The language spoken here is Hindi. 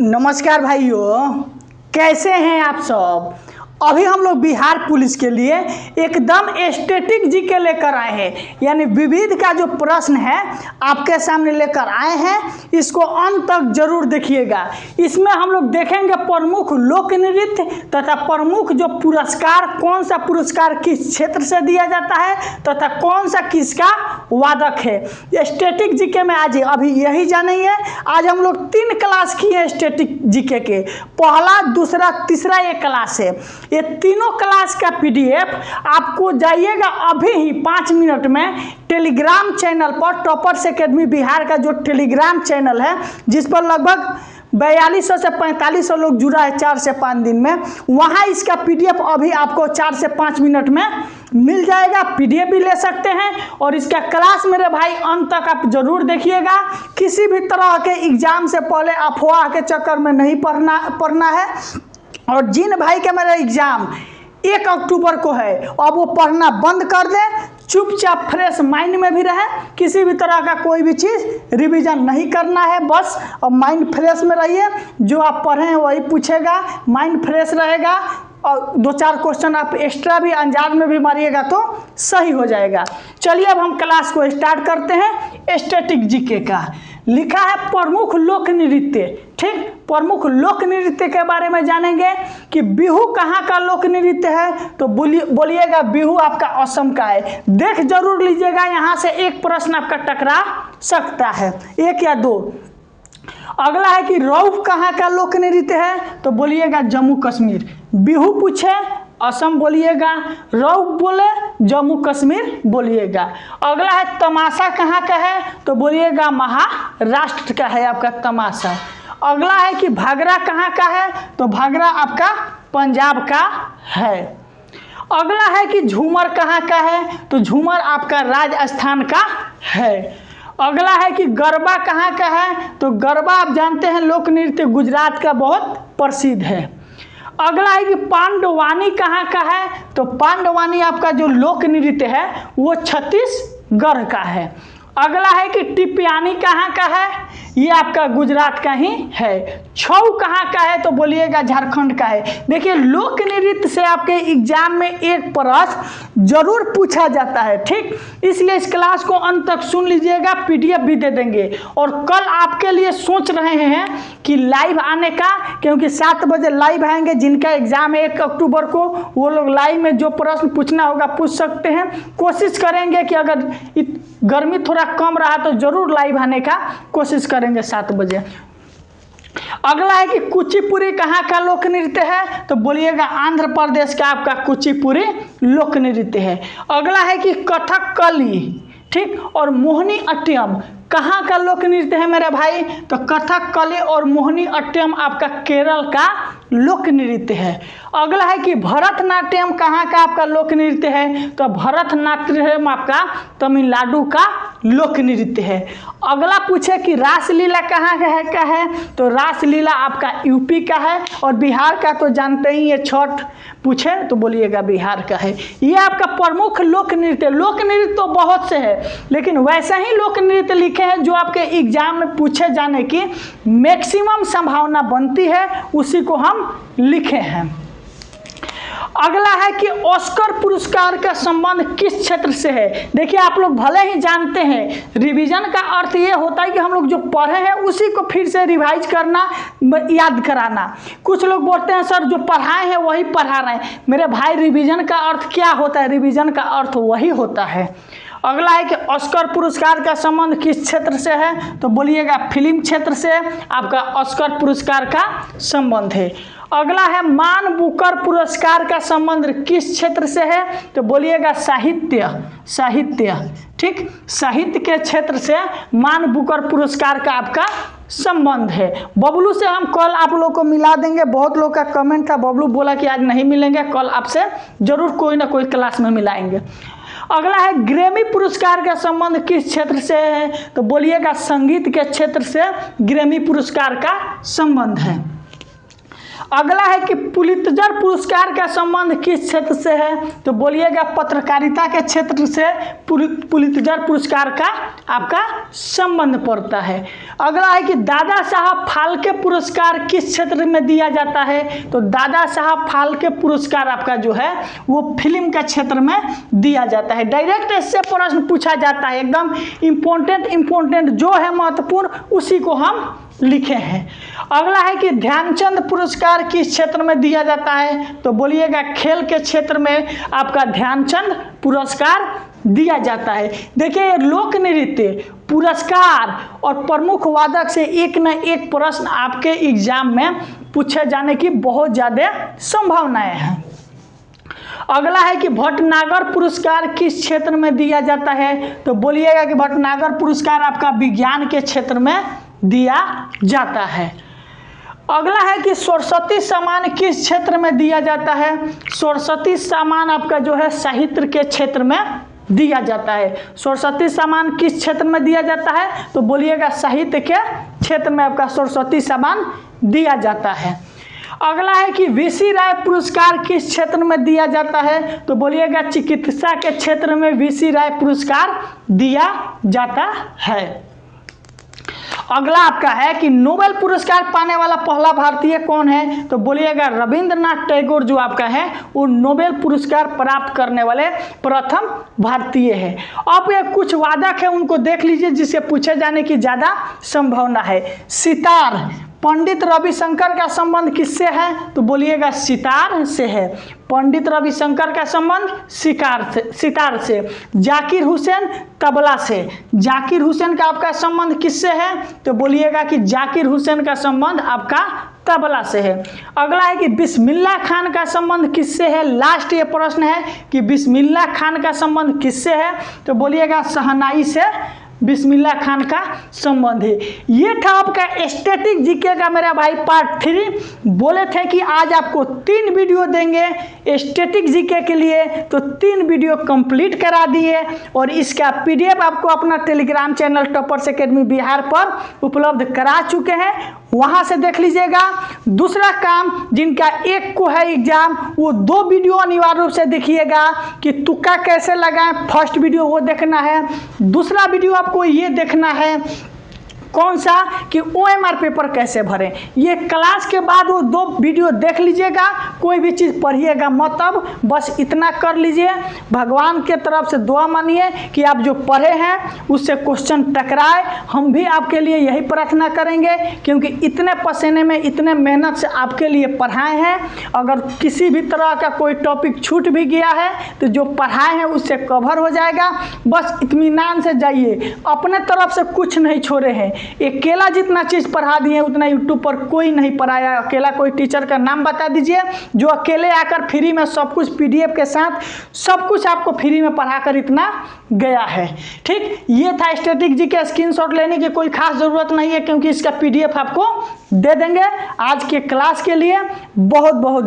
नमस्कार भाइयों, कैसे हैं आप सब। अभी हम लोग बिहार पुलिस के लिए एकदम स्टैटिक जीके लेकर आए हैं, यानी विविध का जो प्रश्न है आपके सामने लेकर आए हैं। इसको अंत तक जरूर देखिएगा। इसमें हम लोग देखेंगे प्रमुख लोक नृत्य तथा प्रमुख जो पुरस्कार, कौन सा पुरस्कार किस क्षेत्र से दिया जाता है तथा कौन सा किसका वादक है। स्टैटिक जीके में आज अभी यही जानेंगे। आज हम लोग 3 क्लास किए हैं स्टैटिक जीके के, पहला, दूसरा, तीसरा ये क्लास है। ये तीनों क्लास का पीडीएफ आपको जाइएगा अभी ही 5 मिनट में टेलीग्राम चैनल पर, टॉपर्स एकेडमी बिहार का जो टेलीग्राम चैनल है जिस पर लगभग 4200 से 4500 लोग जुड़ा है 4 से 5 दिन में, वहाँ इसका पीडीएफ अभी आपको 4 से 5 मिनट में मिल जाएगा। पीडीएफ भी ले सकते हैं और इसका क्लास मेरे भाई अंत तक आप जरूर देखिएगा। किसी भी तरह के एग्जाम से पहले अफवाह के चक्कर में नहीं पढ़ना है। और जिन भाई के मेरा एग्जाम 1 अक्टूबर को है, अब वो पढ़ना बंद कर दे, चुपचाप फ्रेश माइंड में भी रहे, किसी भी तरह का कोई भी चीज़ रिवीजन नहीं करना है बस। और माइंड फ्रेश में रहिए, जो आप पढ़े हैं वही पूछेगा, माइंड फ्रेश रहेगा। और 2-4 क्वेश्चन आप एक्स्ट्रा भी अंदाज में भी मारिएगा तो सही हो जाएगा। चलिए अब हम क्लास को स्टार्ट करते हैं। स्टैटिक जीके का लिखा है प्रमुख लोक नृत्य। ठीक, प्रमुख लोक नृत्य के बारे में जानेंगे कि बिहू कहाँ का लोक नृत्य है, तो बोलिएगा बिहू आपका असम का है। देख जरूर लीजिएगा, यहाँ से एक प्रश्न आपका टकरा सकता है, 1 या 2। अगला है कि रौफ कहाँ का लोक नृत्य है, तो बोलिएगा जम्मू कश्मीर। बिहू पूछे असम बोलिएगा, रौफ बोले जम्मू कश्मीर बोलिएगा। अगला है तमाशा कहाँ का है, तो बोलिएगा महाराष्ट्र का है आपका तमाशा। अगला है कि भागरा कहाँ का है, तो भागरा आपका पंजाब का है। अगला है कि झूमर कहाँ का है, तो झूमर आपका राजस्थान का है। अगला है कि गरबा कहाँ का है, तो गरबा आप जानते हैं लोक नृत्य गुजरात का बहुत प्रसिद्ध है। अगला है कि पांडवानी कहाँ का है, तो पांडवानी आपका जो लोक नृत्य है वो छत्तीसगढ़ का है। अगला है कि टिपियानी कहाँ का है, ये आपका गुजरात का ही है। छऊ कहाँ का है, तो बोलिएगा झारखंड का है। देखिए लोक नृत्य से आपके एग्जाम में एक प्रश्न जरूर पूछा जाता है। ठीक, इसलिए इस क्लास को अंत तक सुन लीजिएगा, पीडीएफ भी दे देंगे। और कल आपके लिए सोच रहे हैं कि लाइव आने का, क्योंकि 7 बजे लाइव आएंगे। जिनका एग्जाम है 1 अक्टूबर को, वो लोग लाइव में जो प्रश्न पूछना होगा पूछ सकते हैं। कोशिश करेंगे कि अगर गर्मी थोड़ा कम रहा तो जरूर लाइव आने का कोशिश करेंगे 7 बजे। अगला है कि कुचिपुड़ी कहाँ का लोक नृत्य है, तो बोलिएगा आंध्र प्रदेश का आपका कुचिपुड़ी लोक नृत्य है। अगला है कि कथकली, ठीक, और मोहिनी अट्टम कहाँ का लोक नृत्य है मेरे भाई, तो कथकली और मोहिनी अट्टम आपका केरल का लोक नृत्य है। अगला है कि भरतनाट्यम कहाँ का आपका लोक नृत्य है, तो भरतनाट्यम आपका तमिलनाडु का लोक नृत्य है। अगला पूछे कि रासलीला कहाँ का है, तो रासलीला आपका यूपी का है। और बिहार का तो जानते ही ये छठ पूछे तो बोलिएगा बिहार का है। ये आपका प्रमुख लोक नृत्य। लोक नृत्य तो बहुत से है, लेकिन वैसे ही लोक नृत्य लिखे हैं जो आपके एग्जाम में पूछे जाने की मैक्सिमम संभावना बनती है, उसी को हम लिखे हैं। अगला है कि ऑस्कर पुरस्कार का संबंध किस क्षेत्र से है। देखिए आप लोग भले ही जानते हैं, रिवीजन का अर्थ ये होता है कि हम लोग जो पढ़े हैं उसी को फिर से रिवाइज करना, याद कराना। कुछ लोग बोलते हैं सर जो पढ़ाए हैं वही पढ़ा रहे हैं। मेरे भाई रिवीजन का अर्थ क्या होता है, रिवीजन का अर्थ वही होता है। अगला है कि ऑस्कर पुरस्कार का संबंध किस क्षेत्र से है, तो बोलिएगा फिल्म क्षेत्र से आपका ऑस्कर पुरस्कार का संबंध है। अगला है मान बुकर पुरस्कार का संबंध किस क्षेत्र से है, तो बोलिएगा साहित्य। ठीक, साहित्य के क्षेत्र से मान बुकर पुरस्कार का आपका संबंध है। बबलू से हम कल आप लोग को मिला देंगे। बहुत लोग का कमेंट था, बबलू बोला कि आज नहीं मिलेंगे, कल आपसे जरूर कोई ना कोई क्लास में मिलाएंगे। अगला है ग्रैमी पुरस्कार का संबंध किस क्षेत्र से है, तो बोलिएगा संगीत के क्षेत्र से ग्रैमी पुरस्कार का संबंध है। अगला है कि पुलित्जर पुरस्कार का संबंध किस क्षेत्र से है, तो बोलिएगा पत्रकारिता के क्षेत्र से पुलित्जर पुरस्कार का आपका संबंध पड़ता है। अगला है कि दादा साहब फाल्के पुरस्कार किस क्षेत्र में दिया जाता है, तो दादा साहब फाल्के पुरस्कार आपका जो है वो फिल्म के क्षेत्र में दिया जाता है। डायरेक्ट इससे प्रश्न पूछा जाता है, एकदम इम्पोर्टेंट जो है महत्वपूर्ण उसी को हम लिखे हैं। अगला है कि ध्यानचंद पुरस्कार किस क्षेत्र में दिया जाता है, तो बोलिएगा खेल के क्षेत्र में आपका ध्यानचंद पुरस्कार दिया जाता है। देखिए लोक नृत्य पुरस्कार और प्रमुख वादक से एक न एक प्रश्न आपके एग्जाम में पूछे जाने की बहुत ज़्यादा संभावनाएं हैं। अगला है कि भटनागर पुरस्कार किस क्षेत्र में दिया जाता है, तो बोलिएगा कि भटनागर पुरस्कार आपका विज्ञान के क्षेत्र में दिया जाता है। अगला है कि सरस्वती सम्मान किस क्षेत्र में दिया जाता है, सरस्वती सम्मान आपका जो है साहित्य के क्षेत्र में दिया जाता है। सरस्वती सम्मान किस क्षेत्र में दिया जाता है, तो बोलिएगा साहित्य के क्षेत्र में आपका सरस्वती सम्मान दिया जाता है। अगला है कि वीसी राय पुरस्कार किस क्षेत्र में दिया जाता है, तो बोलिएगा चिकित्सा के क्षेत्र में वीसी राय पुरस्कार दिया जाता है। अगला आपका है कि नोबेल पुरस्कार पाने वाला पहला भारतीय कौन है, तो बोलिएगा रविंद्रनाथ टैगोर जो आपका है वो नोबेल पुरस्कार प्राप्त करने वाले प्रथम भारतीय है। अब ये कुछ वादक है उनको देख लीजिए जिससे पूछे जाने की ज़्यादा संभावना है। सितार पंडित रविशंकर का संबंध किससे है, तो बोलिएगा सितार से है। पंडित रविशंकर का संबंध सितार से। जाकिर हुसैन तबला से। जाकिर हुसैन का आपका संबंध किससे है, तो बोलिएगा कि जाकिर हुसैन का संबंध आपका तबला से है। अगला है कि बिस्मिल्लाह खान का संबंध किससे है, लास्ट ये प्रश्न है कि बिस्मिल्लाह खान का संबंध किससे है, तो बोलिएगा शहनाई से बिस्मिल्लाह खान का संबंध है। ये था आपका स्टैटिक जीके का मेरा भाई पार्ट 3। बोले थे कि आज आपको 3 वीडियो देंगे स्टैटिक जीके के लिए, तो 3 वीडियो कंप्लीट करा दिए और इसका पीडीएफ आपको अपना Telegram channel toppers academy Bihar पर उपलब्ध करा चुके हैं, वहां से देख लीजिएगा। दूसरा काम, जिनका एक को है एग्जाम वो 2 वीडियो अनिवार्य रूप से देखिएगा कि तुक्का कैसे लगाएं, फर्स्ट वीडियो वो देखना है। दूसरा वीडियो आपको ये देखना है कौन सा कि OMR पेपर कैसे भरें। ये क्लास के बाद वो 2 वीडियो देख लीजिएगा, कोई भी चीज़ पढ़िएगा मत, अब बस इतना कर लीजिए। भगवान के तरफ से दुआ मानिए कि आप जो पढ़े हैं उससे क्वेश्चन टकराए। हम भी आपके लिए यही प्रार्थना करेंगे क्योंकि इतने पसीने में इतने मेहनत से आपके लिए पढ़ाए हैं। अगर किसी भी तरह का कोई टॉपिक छूट भी गया है तो जो पढ़ाए हैं उससे कवर हो जाएगा। बस इत्मीनान से जाइए, अपने तरफ से कुछ नहीं छोड़े हैं। अकेला जितना चीज़ पढ़ा दिए उतना यूट्यूब पर कोई नहीं पढ़ाया। अकेला कोई टीचर का नाम बता दीजिए जो अकेले आकर फ्री में सब कुछ पीडीएफ के साथ सब कुछ आपको फ्री में पढ़ाकर इतना गया है। ठीक, ये था स्टैटिक जी के। स्क्रीनशॉट लेने की कोई खास ज़रूरत नहीं है क्योंकि इसका पीडीएफ आपको दे देंगे। आज के क्लास के लिए बहुत बहुत